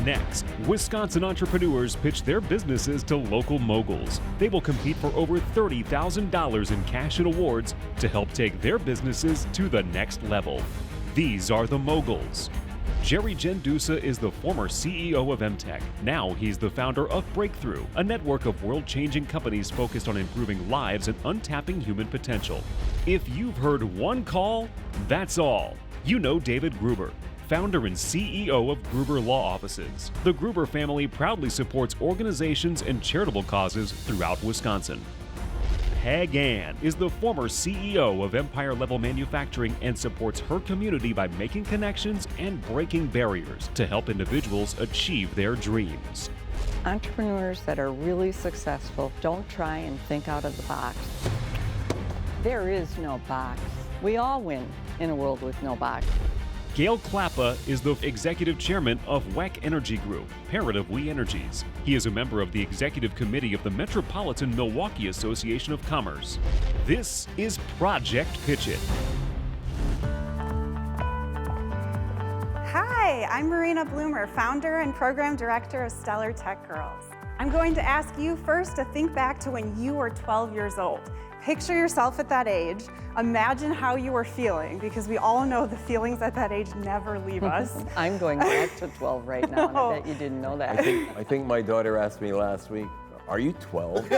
Next, Wisconsin entrepreneurs pitch their businesses to local moguls. They will compete for over $30,000 in cash and awards to help take their businesses to the next level. These are the moguls. Jerry Gendusa is the former CEO of MTech. Now he's the founder of Breakthrough, a network of world-changing companies focused on improving lives and untapping human potential. If you've heard one call, that's all. You know David Gruber, founder and CEO of Gruber Law Offices. The Gruber family proudly supports organizations and charitable causes throughout Wisconsin. Peg Ann is the former CEO of Empire Level Manufacturing and supports her community by making connections and breaking barriers to help individuals achieve their dreams. Entrepreneurs that are really successful don't try and think out of the box. There is no box. We all win in a world with no box. Gail Klappa is the executive chairman of WEC Energy Group, parent of We Energies. He is a member of the executive committee of the Metropolitan Milwaukee Association of Commerce. This is Project Pitch It. Hi, I'm Marina Bloomer, founder and program director of Stellar Tech Girls. I'm going to ask you first to think back to when you were 12 years old. Picture yourself at that age. Imagine how you were feeling, because we all know the feelings at that age never leave us. I'm going back to 12 right now, and I bet you didn't know that. I think my daughter asked me last week, are you 12?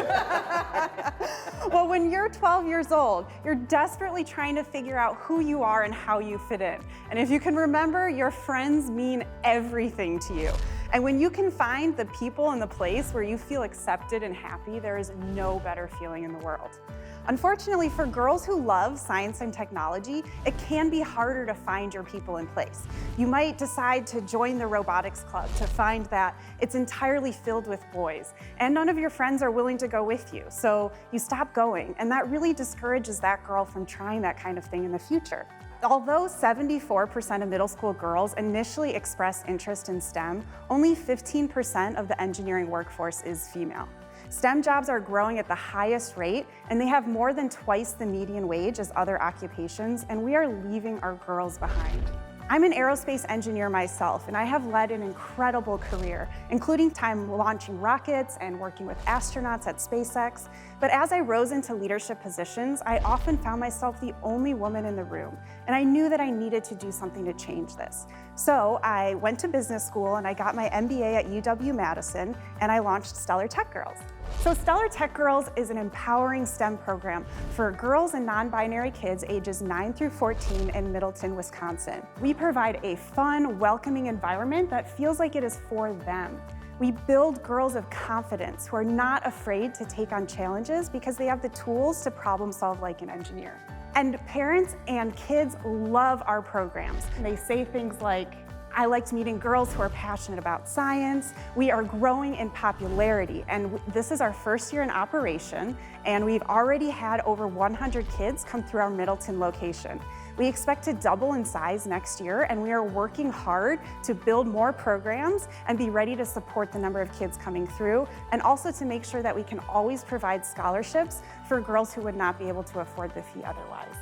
Well, when you're 12 years old, you're desperately trying to figure out who you are and how you fit in. And if you can remember, your friends mean everything to you. And when you can find the people and the place where you feel accepted and happy, there is no better feeling in the world. Unfortunately, for girls who love science and technology, it can be harder to find your people in place. You might decide to join the robotics club to find that it's entirely filled with boys, and none of your friends are willing to go with you, so you stop going, and that really discourages that girl from trying that kind of thing in the future. Although 74% of middle school girls initially express interest in STEM, only 15% of the engineering workforce is female. STEM jobs are growing at the highest rate, and they have more than twice the median wage as other occupations, and we are leaving our girls behind. I'm an aerospace engineer myself, and I have led an incredible career, including time launching rockets and working with astronauts at SpaceX. But as I rose into leadership positions, I often found myself the only woman in the room, and I knew that I needed to do something to change this. So I went to business school and I got my MBA at UW-Madison, and I launched Stellar Tech Girls. So Stellar Tech Girls is an empowering STEM program for girls and non-binary kids ages 9 through 14 in Middleton, Wisconsin. We provide a fun, welcoming environment that feels like it is for them. We build girls of confidence who are not afraid to take on challenges because they have the tools to problem solve like an engineer. And parents and kids love our programs. They say things like, I liked meeting girls who are passionate about science. We are growing in popularity, and this is our first year in operation, and we've already had over 100 kids come through our Middleton location. We expect to double in size next year, and we are working hard to build more programs and be ready to support the number of kids coming through, and also to make sure that we can always provide scholarships for girls who would not be able to afford the fee otherwise.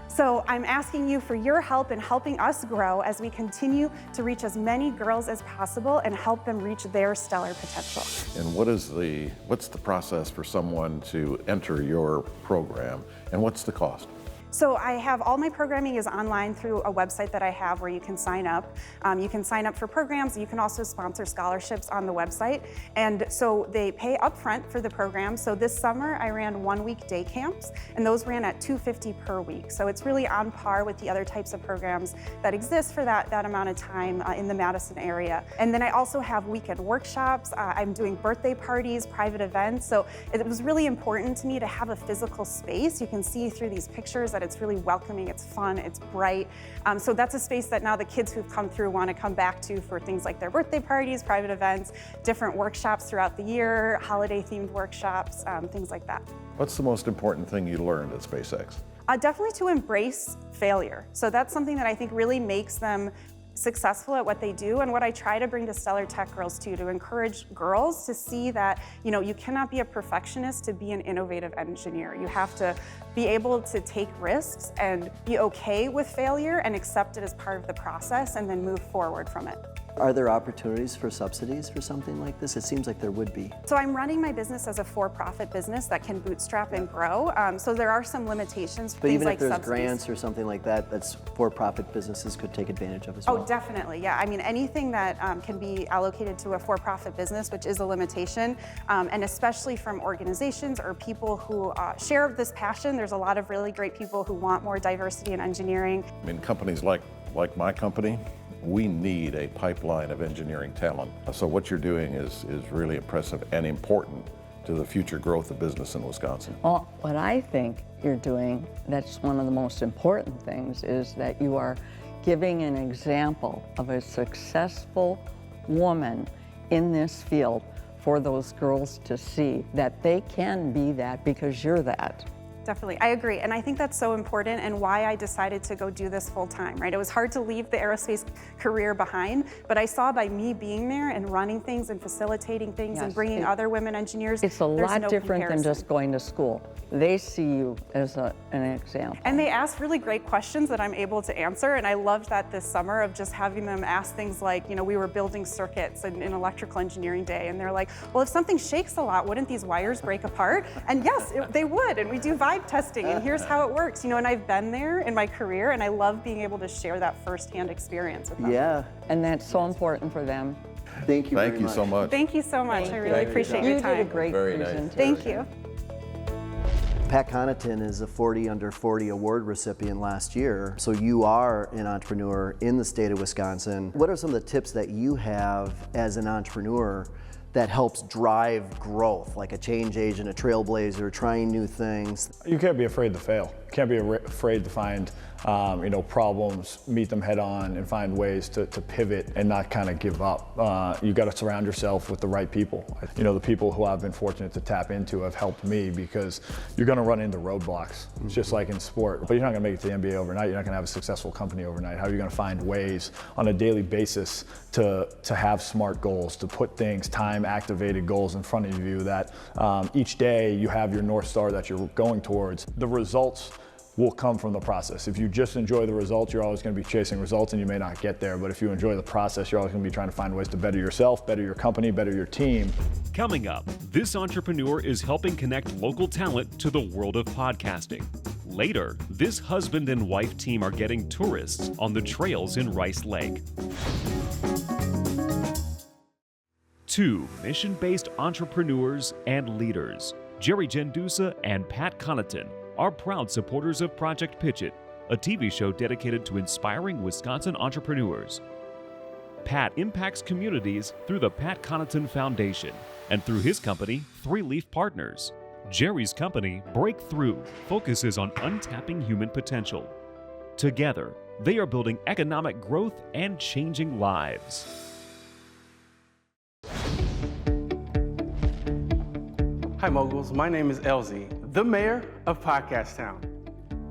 So I'm asking you for your help in helping us grow as we continue to reach as many girls as possible and help them reach their stellar potential. And what's the process for someone to enter your program, and what's the cost? So I have all my programming is online through a website that I have where you can sign up. You can sign up for programs. You can also sponsor scholarships on the website. And so they pay upfront for the program. So this summer I ran 1-week day camps, and those ran at $250 per week. So it's really on par with the other types of programs that exist for that amount of time in the Madison area. And then I also have weekend workshops. I'm doing birthday parties, private events. So it was really important to me to have a physical space. You can see through these pictures that it's really welcoming, it's fun, it's bright. So that's a space that now the kids who've come through want to come back to for things like their birthday parties, private events, different workshops throughout the year, holiday-themed workshops, things like that. What's the most important thing you learned at SpaceX? Definitely to embrace failure. So that's something that I think really makes them successful at what they do, and what I try to bring to Stellar Tech Girls too, to encourage girls to see that, you know, you cannot be a perfectionist to be an innovative engineer. You have to be able to take risks and be okay with failure and accept it as part of the process and then move forward from it. Are there opportunities for subsidies for something like this? It seems like there would be. So I'm running my business as a for-profit business that can bootstrap and grow. So there are some limitations. But things even like if there's subsidies. grants or something like that, that's for-profit businesses could take advantage of as well. Oh, definitely, yeah. I mean, anything that can be allocated to a for-profit business, which is a limitation, and especially from organizations or people who share this passion. There's a lot of really great people who want more diversity in engineering. I mean, companies like my company, we need a pipeline of engineering talent. So what you're doing is really impressive and important to the future growth of business in Wisconsin. Well, what I think you're doing, that's one of the most important things, is that you are giving an example of a successful woman in this field for those girls to see that they can be that because you're that. Definitely, I agree. And I think that's so important and why I decided to go do this full time, right? It was hard to leave the aerospace career behind, but I saw by me being there and running things and facilitating things and bringing other women engineers, It's a there's lot no different than comparison. just going to school. They see you as an example. And they ask really great questions that I'm able to answer. And I loved that this summer of just having them ask things like, we were building circuits in electrical engineering day. And they're like, well, if something shakes a lot, wouldn't these wires break apart? And yes, they would. And we do vibe testing. And here's how it works. And I've been there in my career. And I love being able to share that firsthand experience with them. Yeah. And that's so important for them. Thank you very Thank you much. so much. Thank you so much. I really appreciate You your time. did a great Very nice. presentation. Thank you. Pat Connaughton is a 40 Under 40 award recipient last year. So you are an entrepreneur in the state of Wisconsin. What are some of the tips that you have as an entrepreneur that helps drive growth, like a change agent, a trailblazer, trying new things? You can't be afraid to fail. You can't be afraid to find problems, meet them head on, and find ways to pivot and not kind of give up. You got to surround yourself with the right people. The people who I've been fortunate to tap into have helped me, because you're going to run into roadblocks. It's just like in sport, but you're not going to make it to the NBA overnight. You're not going to have a successful company overnight. How are you going to find ways on a daily basis to have smart goals, to put things, time-activated goals in front of you that each day you have your North Star that you're going towards. The results will come from the process. If you just enjoy the results, you're always going to be chasing results and you may not get there. But if you enjoy the process, you're always going to be trying to find ways to better yourself, better your company, better your team. Coming up, this entrepreneur is helping connect local talent to the world of podcasting. Later, this husband and wife team are getting tourists on the trails in Rice Lake. 2 mission-based entrepreneurs and leaders, Jerry Gendusa and Pat Connaughton, are proud supporters of Project Pitch It, a TV show dedicated to inspiring Wisconsin entrepreneurs. Pat impacts communities through the Pat Connaughton Foundation and through his company, 3 Leaf Partners. Jerry's company, Breakthrough, focuses on untapping human potential. Together, they are building economic growth and changing lives. Hi Moguls, my name is Elsie, the mayor of Podcast Town,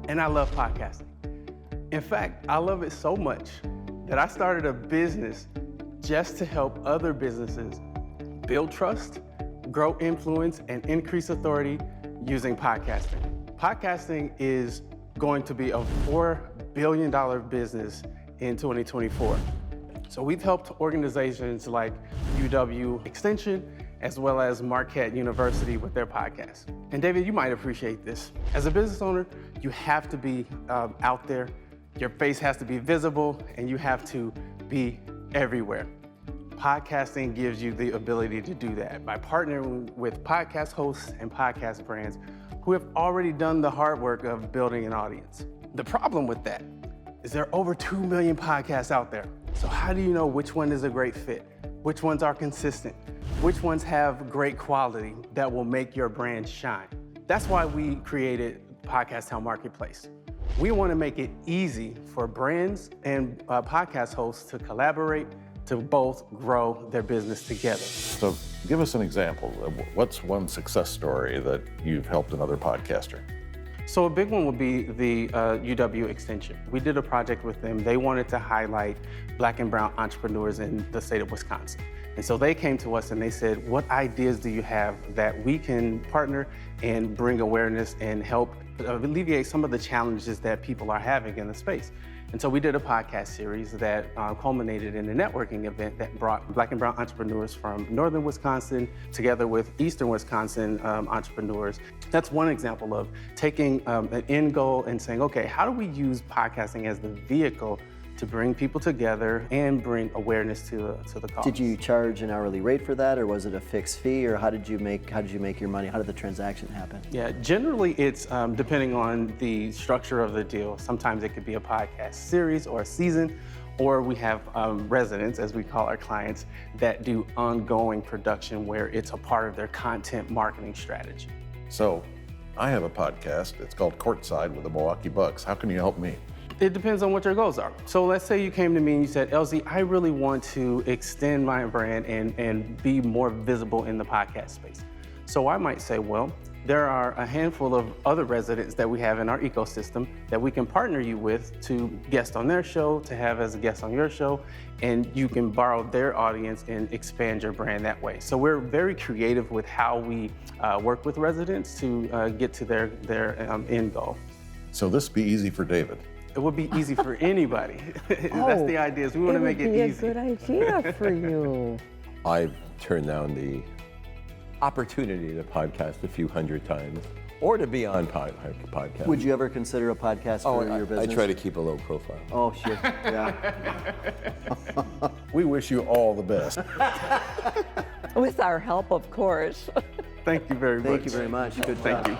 and I love podcasting. In fact, I love it so much that I started a business just to help other businesses build trust, grow influence, and increase authority using podcasting. Podcasting is going to be a $4 billion business in 2024. So we've helped organizations like UW Extension, as well as Marquette University with their podcast. And David, you might appreciate this. As a business owner, you have to be out there, your face has to be visible, and you have to be everywhere. Podcasting gives you the ability to do that by partnering with podcast hosts and podcast brands who have already done the hard work of building an audience. The problem with that is there are over 2 million podcasts out there. So how do you know which one is a great fit? Which ones are consistent? Which ones have great quality that will make your brand shine? That's why we created Podcast Town Marketplace. We want to make it easy for brands and podcast hosts to collaborate to both grow their business together. So give us an example. What's one success story that you've helped another podcaster? So a big one would be the UW Extension. We did a project with them. They wanted to highlight Black and brown entrepreneurs in the state of Wisconsin. And so they came to us and they said, what ideas do you have that we can partner and bring awareness and help alleviate some of the challenges that people are having in the space? And so we did a podcast series that culminated in a networking event that brought Black and brown entrepreneurs from northern Wisconsin together with eastern Wisconsin entrepreneurs. That's one example of taking an end goal and saying, okay, how do we use podcasting as the vehicle to bring people together and bring awareness to the cause? Did you charge an hourly rate for that, or was it a fixed fee, or how did you make your money? How did the transaction happen? Yeah, generally it's depending on the structure of the deal. Sometimes it could be a podcast series or a season, or we have residents, as we call our clients, that do ongoing production where it's a part of their content marketing strategy. So, I have a podcast. It's called Courtside with the Milwaukee Bucks. How can you help me? It depends on what your goals are. So let's say you came to me and you said, LZ, I really want to extend my brand and be more visible in the podcast space. So I might say, well, there are a handful of other residents that we have in our ecosystem that we can partner you with to guest on their show, to have as a guest on your show, and you can borrow their audience and expand your brand that way. So we're very creative with how we work with residents to get to their end goal. So this be easy for David. It would be easy for anybody. That's the idea, is we want to make it easy. It would be a good idea for you. I've turned down the opportunity to podcast a few hundred times or to be on podcast. Would you ever consider a podcast for your business? I try to keep a low profile. Oh, sure. Yeah. We wish you all the best. With our help, of course. Thank you very much. Thank you very much. Good Thank you.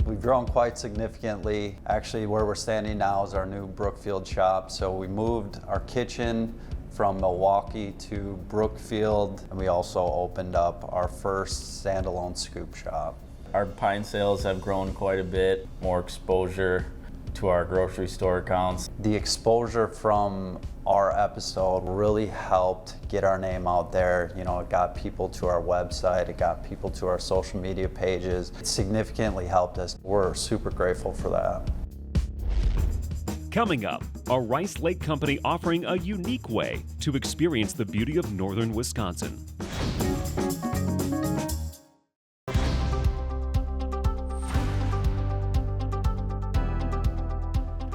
We've grown quite significantly. Actually, where we're standing now is our new Brookfield shop. So we moved our kitchen from Milwaukee to Brookfield, and we also opened up our first standalone scoop shop. Our pine sales have grown quite a bit, more exposure to our grocery store accounts. The exposure from our episode really helped get our name out there. You know, it got people to our website, it got people to our social media pages. It significantly helped us. We're super grateful for that. Coming up, a Rice Lake company offering a unique way to experience the beauty of northern Wisconsin.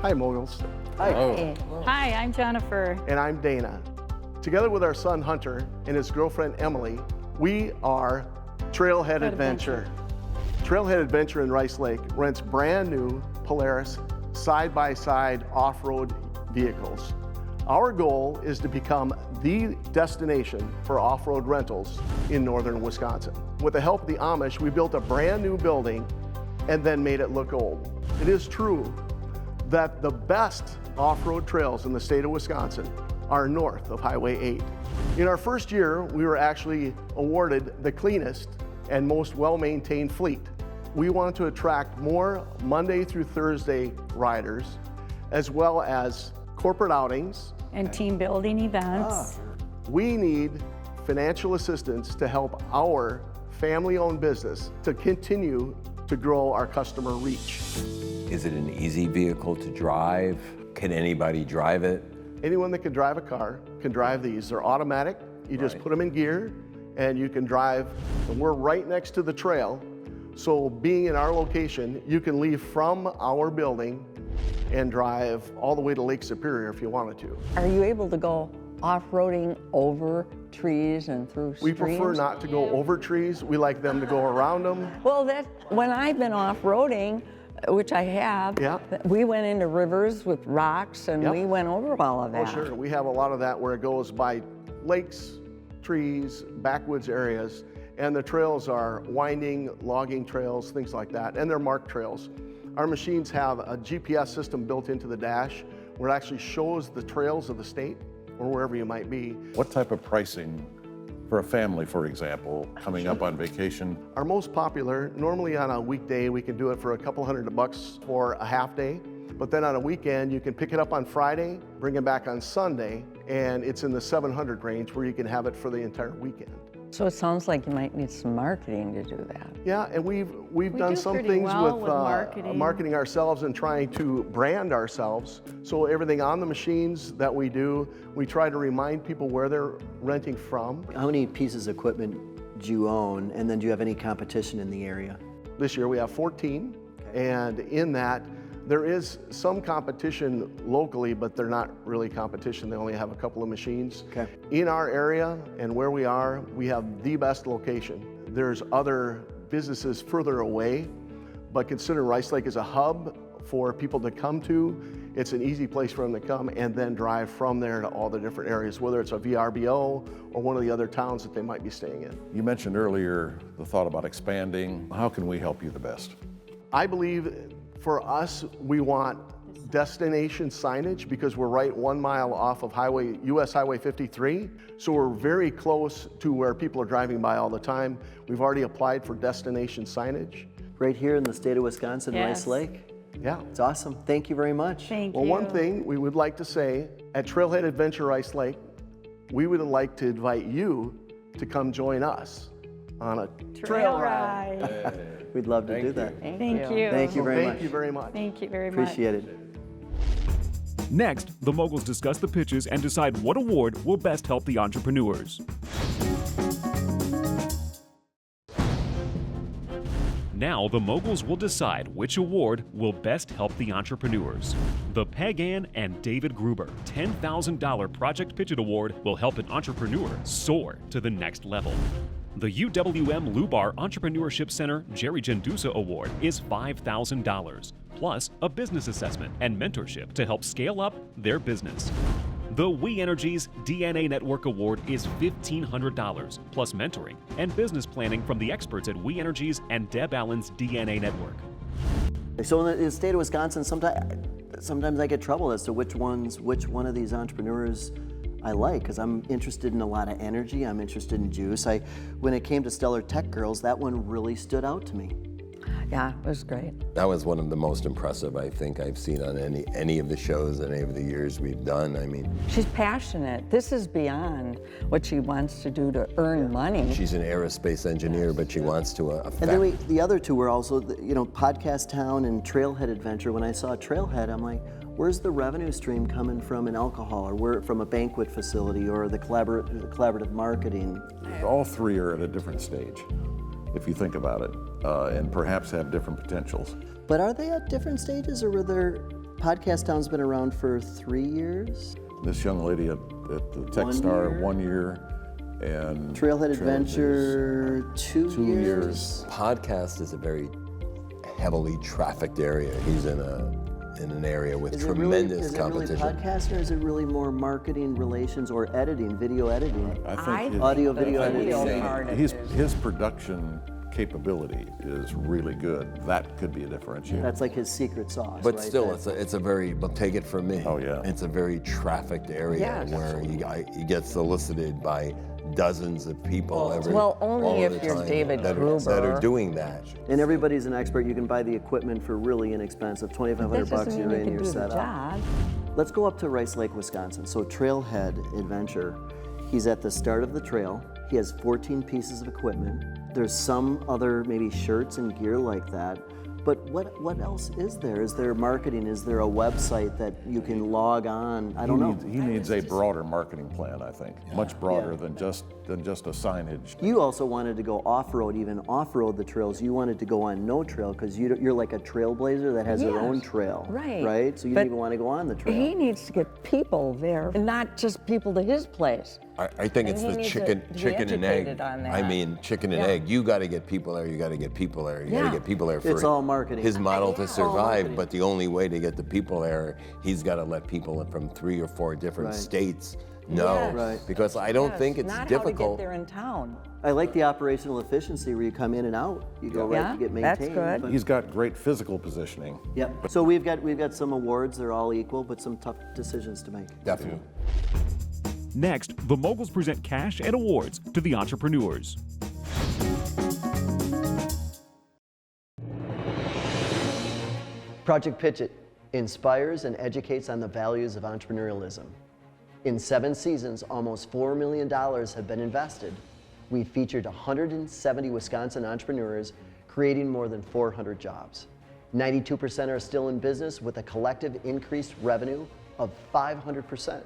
Hi, Moguls. Hi. Hi, I'm Jennifer. And I'm Dana. Together with our son Hunter and his girlfriend Emily, we are Trailhead Adventure. Trailhead Adventure in Rice Lake rents brand new Polaris side-by-side off-road vehicles. Our goal is to become the destination for off-road rentals in northern Wisconsin. With the help of the Amish, we built a brand new building and then made it look old. It is true that the best off-road trails in the state of Wisconsin are north of Highway 8. In our first year, we were actually awarded the cleanest and most well-maintained fleet. We wanted to attract more Monday through Thursday riders, as well as corporate outings. And team building events. We need financial assistance to help our family-owned business to continue to grow our customer reach. Is it an easy vehicle to drive? Can anybody drive it? Anyone that can drive a car can drive these. They're automatic. You just put them in gear and you can drive. And we're right next to the trail. So being in our location, you can leave from our building and drive all the way to Lake Superior if you wanted to. Are you able to go off-roading over trees and through streams? We prefer not to go over trees. We like them to go around them. Well, when I've been off-roading, which I have, we went into rivers with rocks and we went over all of that. Oh, sure. We have a lot of that where it goes by lakes, trees, backwoods areas, and the trails are winding, logging trails, things like that, and they're marked trails. Our machines have a GPS system built into the dash where it actually shows the trails of the state or wherever you might be. What type of pricing for a family, for example, coming up on vacation? Our most popular, normally on a weekday, we can do it for a couple $100 for a half day. But then on a weekend, you can pick it up on Friday, bring it back on Sunday, and it's in the 700 range where you can have it for the entire weekend. So it sounds like you might need some marketing to do that. Yeah, and we've done some things well with marketing ourselves and trying to brand ourselves. So everything on the machines that we do, we try to remind people where they're renting from. How many pieces of equipment do you own, and then do you have any competition in the area? This year we have 14, and in that There is some competition locally, but they're not really competition. They only have a couple of machines. Okay. In our area and where we are, we have the best location. There's other businesses further away, but consider Rice Lake as a hub for people to come to. It's an easy place for them to come and then drive from there to all the different areas, whether it's a VRBO or one of the other towns that they might be staying in. You mentioned earlier the thought about expanding. How can we help you the best? I believe for us, we want destination signage because we're right 1 mile off of US Highway 53. So we're very close to where people are driving by all the time. We've already applied for destination signage. Right here in the state of Wisconsin, Yes. Rice Lake. Yeah. It's awesome. Thank you very much. Thank Well, you. one thing we would like to say, at Trailhead Adventure Rice Lake, we would like to invite you to come join us on a trail ride. We'd love to do that. Thank you. Thank you very much. Thank you very much. Thank you very much. Appreciate it. Next, the moguls discuss the pitches and decide what award will best help the entrepreneurs. Now, the moguls will decide which award will best help the entrepreneurs. The Peg Ann and David Gruber $10,000 Project Pitch It Award will help an entrepreneur soar to the next level. The UW-Lubar Entrepreneurship Center Jerry Gendusa Award is $5,000, plus a business assessment and mentorship to help scale up their business. The We Energies DNA Network Award is $1,500, plus mentoring and business planning from the experts at We Energies and Deb Allen's DNA Network. So in the state of Wisconsin, sometimes I get trouble as to which one of these entrepreneurs I like, because I'm interested in a lot of energy. I'm interested in juice. When it came to Stellar Tech Girls, that one really stood out to me. Yeah, it was great. That was one of the most impressive I think I've seen on any of the shows, any of the years we've done. I mean, She's passionate. This is beyond what she wants to do to earn money. she's an aerospace engineer, but she wants to affect. And then the other two were also, Podcast Town and Trailhead Adventure. When I saw Trailhead, I'm like, where's the revenue stream coming from in alcohol, or where from a banquet facility, or the collaborative marketing? All three are at a different stage, if you think about it, and perhaps have different potentials. But are they at different stages, or were their Podcast Town's been around for 3 years? This young lady at the 1 Techstar, year. 1 year, and Trailhead Adventure, 2 years. Podcast is a very heavily trafficked area. He's in an area with Is tremendous it competition. really podcast, or is it really more marketing relations or editing, video editing? I think Audio, video video editing. part of his production capability is really good. That could be a differentiator. That's like his secret sauce. But right? still, it's a very, but take it from me. Oh, yeah. It's a very trafficked area Yes. where he gets solicited by dozens of people every Well, only all if the you're time David that Gruber. are doing that. And everybody's an expert. You can buy the equipment for really inexpensive, $2,500 That bucks. doesn't You're mean in, you you're can do the set up. job. Let's go up to Rice Lake, Wisconsin. So Trailhead Adventure. He's at the start of the trail. He has 14 pieces of equipment. There's some other maybe shirts and gear like that. But what else is there? Is there marketing? Is there a website that you can log on? I don't know. He needs a broader marketing plan, I think. Much broader than just a signage. You also wanted to go off-road, even off-road the trails. You wanted to go on no trail because you're like a trailblazer that has their own Yes, trail. right. Right? So you But didn't even want to go on the trail. He needs to get people there, and not just people to his place. I think it's And he the needs chicken to be and egg. educated on that. I mean, chicken and Yeah. egg. You got to get people there. You got to get people there. You got Yeah. to get people there for It's all marketing. his model to all survive. marketing. But the only way to get the people there, he's got to let people from 3 or 4 different Right. states know. Yes. Right. Because I don't Yes, think it's not difficult. how to get there in town. I like the operational efficiency where you come in and out. You go right Yeah, to get that's maintained. good. but- He's got great physical positioning. Yep. So we've got some awards. They're all equal, but some tough decisions to make. Definitely. Next, the moguls present cash and awards to the entrepreneurs. Project Pitch It inspires and educates on the values of entrepreneurialism. In 7 seasons, almost $4 million have been invested. We've featured 170 Wisconsin entrepreneurs, creating more than 400 jobs. 92% are still in business with a collective increased revenue of 500%.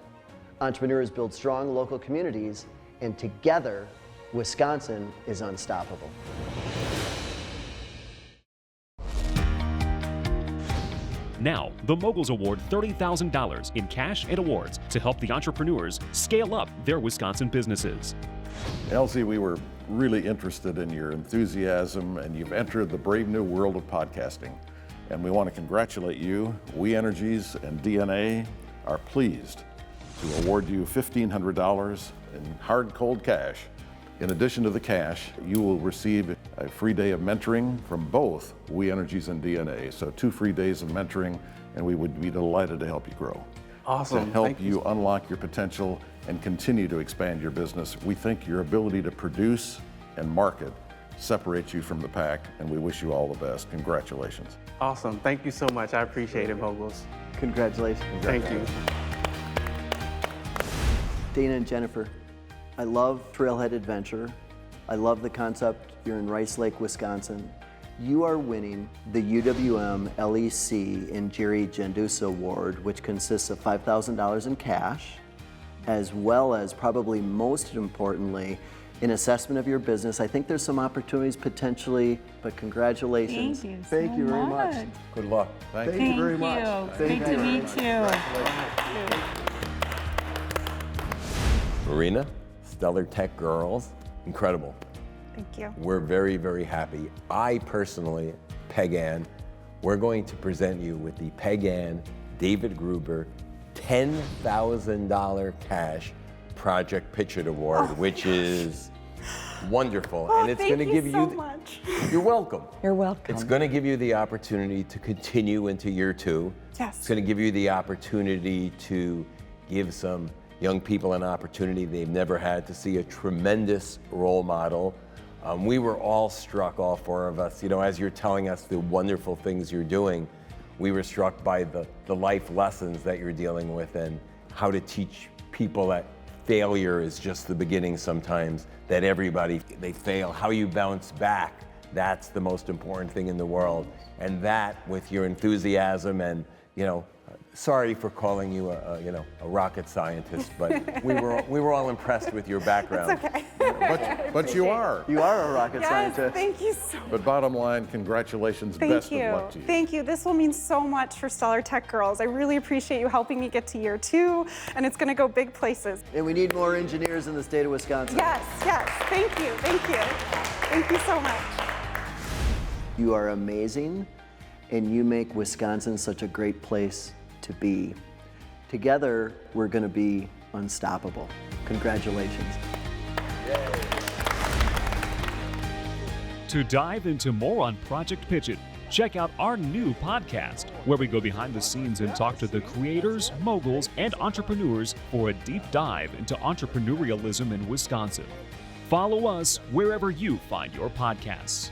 Entrepreneurs build strong local communities, and together, Wisconsin is unstoppable. Now, the Moguls award $30,000 in cash and awards to help the entrepreneurs scale up their Wisconsin businesses. Elsie, we were really interested in your enthusiasm, and you've entered the brave new world of podcasting. And we want to congratulate you. We Energies and DNA are pleased to award you $1,500 in hard, cold cash. In addition to the cash, you will receive a free day of mentoring from both We Energies and DNA. So 2 free days of mentoring, and we would be delighted to help you grow. Awesome. To help Thank you unlock your potential and continue to expand your business. We think your ability to produce and market separates you from the pack, and we wish you all the best. Congratulations. Awesome. Thank you so much. I appreciate it, Moguls. Congratulations. Thank you. Dana and Jennifer, I love Trailhead Adventure. I love the concept. You're in Rice Lake, Wisconsin. You are winning the UWM LEC and Jerry Jandusa Award, which consists of $5,000 in cash, as well as, probably most importantly, an assessment of your business. I think there's some opportunities potentially, but congratulations. Thank you so Thank you very much. much. Good luck. Thank you very much. Great to meet you. Marina, Stellar Tech Girls, incredible. Thank you. We're very, very happy. I personally, Peg Ann, we're going to present you with the Peg Ann David Gruber $10,000 cash Project Pitch It Award, which is wonderful. Oh, and it's going to give so you much. You're welcome. You're welcome. It's going to give you the opportunity to continue into year 2. Yes. It's going to give you the opportunity to give some young people an opportunity they've never had to see a tremendous role model. We were all struck, all 4 of us, as you're telling us the wonderful things you're doing, we were struck by the life lessons that you're dealing with and how to teach people that failure is just the beginning sometimes, that everybody, they fail, how you bounce back. That's the most important thing in the world. And that, with your enthusiasm and, sorry for calling you a rocket scientist, but we were all impressed with your background. It's okay. But you are. You are a rocket Yes, scientist. thank you so much. But bottom line, congratulations. Thank Best you. of luck to you. Thank you. This will mean so much for Stellar Tech Girls. I really appreciate you helping me get to year 2, and it's going to go big places. And we need more engineers in the state of Wisconsin. Yes, yes. Thank you. Thank you. Thank you so much. You are amazing, and you make Wisconsin such a great place to be. Together, we're going to be unstoppable. Congratulations. To dive into more on Project Pitch It, check out our new podcast, where we go behind the scenes and talk to the creators, moguls, and entrepreneurs for a deep dive into entrepreneurialism in Wisconsin. Follow us wherever you find your podcasts.